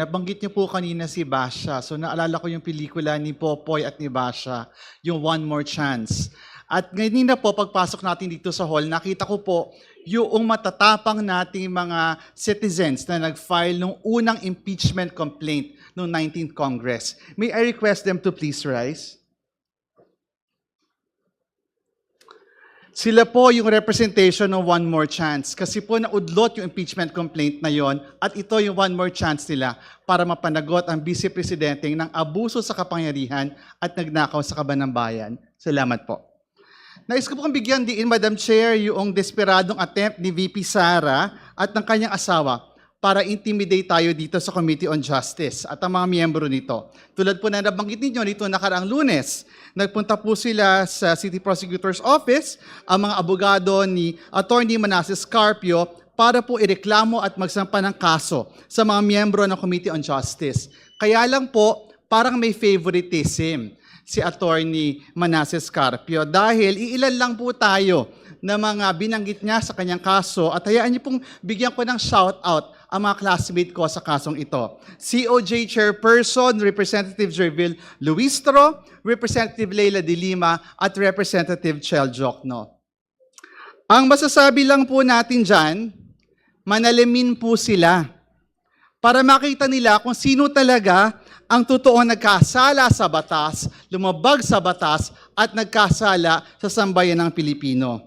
Nabanggit niyo po kanina si Basha. So naalala ko yung pelikula ni Popoy at ni Basha, yung One More Chance. At ngayon po, pagpasok natin dito sa hall, nakita ko po yung matatapang nating mga citizens na nag-file ng unang impeachment complaint noong 19th Congress. May I request them to please rise? Sila po yung representation ng One More Chance kasi po naudlot yung impeachment complaint na yon at ito yung one more chance nila para mapanagot ang Vice Presidente ng abuso sa kapangyarihan at nagnakaw sa kaban ng bayan. Salamat po. Nais ko pong bigyan diin, Madam Chair, yung desperadong attempt ni VP Sara at ng kanyang asawa para intimidate tayo dito sa Committee on Justice at ang mga miyembro nito. Tulad po na nabanggit ninyo nito nakaraang Lunes, nagpunta po sila sa City Prosecutor's Office, ang mga abogado ni Attorney Manasseh Scarpio para po ireklamo at magsampa ng kaso sa mga miyembro ng Committee on Justice. Kaya lang po, parang may favoritism si Attorney Manasseh Scarpio dahil iilan lang po tayo na mga binanggit niya sa kanyang kaso at hayaan niyo pong bigyan ko ng shout-out ang mga classmate ko sa kasong ito. COJ Chairperson, Representative Jervil Luistro, Representative Leila de Lima, at Representative Chel Jokno. Ang masasabi lang po natin dyan, manalimin po sila para makita nila kung sino talaga ang totoong nagkasala sa batas, lumabag sa batas, at nagkasala sa sambayan ng Pilipino.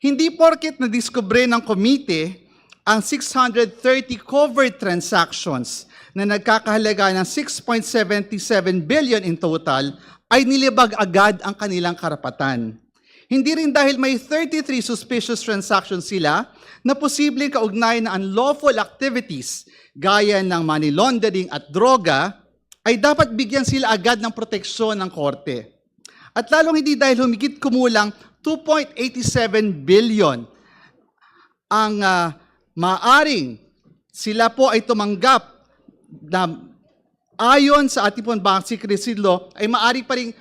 Hindi porket nadiskubre ng komite ang 630 covered transactions na nagkakahalaga ng 6.77 billion in total ay nilibag agad ang kanilang karapatan. Hindi rin dahil may 33 suspicious transactions sila na posibleng kaugnay na unlawful activities gaya ng money laundering at droga ay dapat bigyan sila agad ng proteksyon ng korte. At lalong hindi dahil humigit kumulang 2.87 billion ang maaring sila po ay tumanggap na ayon sa ating pong Bank Secrecy Law ay maaari pa rin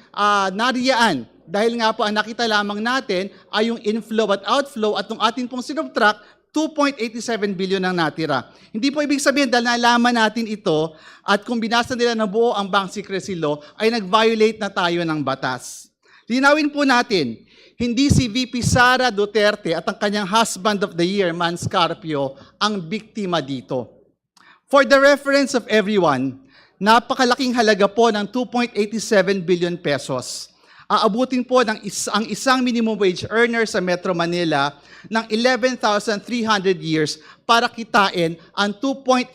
nariyaan dahil nga po ang nakita lamang natin ay yung inflow at outflow at nung ating pong sinubtract 2.87 billion ang natira. Hindi po ibig sabihin dahil nalaman natin ito at kung binasa nila na buo ang Bank Secrecy Law ay nag-violate na tayo ng batas. Linawin po natin, hindi si VP Sara Duterte at ang kanyang husband of the year, Man Scarpio, ang biktima dito. For the reference of everyone, napakalaking halaga po ng 2.87 billion pesos. Aabutin po ng ang isang minimum wage earner sa Metro Manila ng 11,300 years para kitain ang 2.87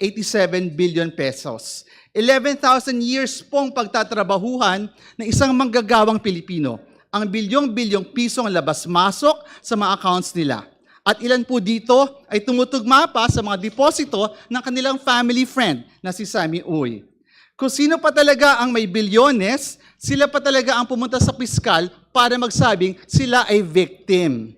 billion pesos. 11,000 years pong pagtatrabahuhan ng isang manggagawang Pilipino. Ang bilyong-bilyong pisong labas-masok sa mga accounts nila. At ilan po dito ay tumutugma pa sa mga deposito ng kanilang family friend na si Sammy Uy. Kung sino pa talaga ang may bilyones, sila pa talaga ang pumunta sa piskal para magsabing sila ay victim.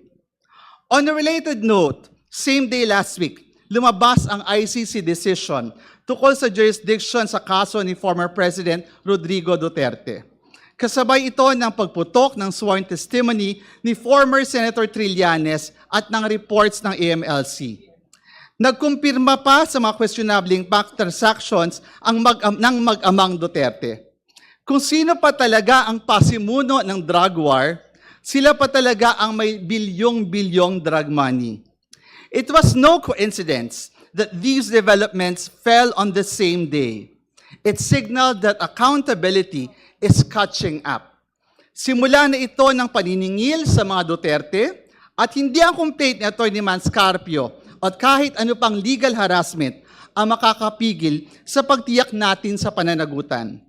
On a related note, same day last week, lumabas ang ICC decision tukol sa jurisdiction sa kaso ni former President Rodrigo Duterte. Kasabay ito ng pagputok ng sworn testimony ni former Senator Trillanes at ng reports ng AMLC. Nagkumpirma pa sa mga questionabling bank transactions ng mag-amang Duterte. Kung sino pa talaga ang pasimuno ng drug war, sila pa talaga ang may bilyong-bilyong drug money. It was no coincidence that these developments fell on the same day. It signaled that accountability is catching up. Simula na ito ng paniningil sa mga Duterte at hindi ang complaint ni Atty. Man Scarpio at kahit ano pang legal harassment ang makakapigil sa pagtiyak natin sa pananagutan.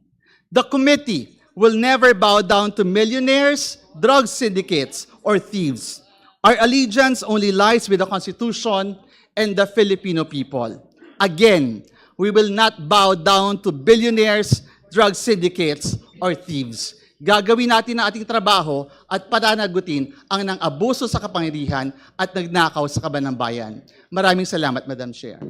The committee will never bow down to millionaires, drug syndicates, or thieves. Our allegiance only lies with the Constitution and the Filipino people. Again, we will not bow down to billionaires, drug syndicates, or thieves. Gagawin natin ang ating trabaho at pananagutin ang nang abuso sa kapangyarihan at nagnakaw sa kaban ng bayan. Maraming salamat, Madam Chair.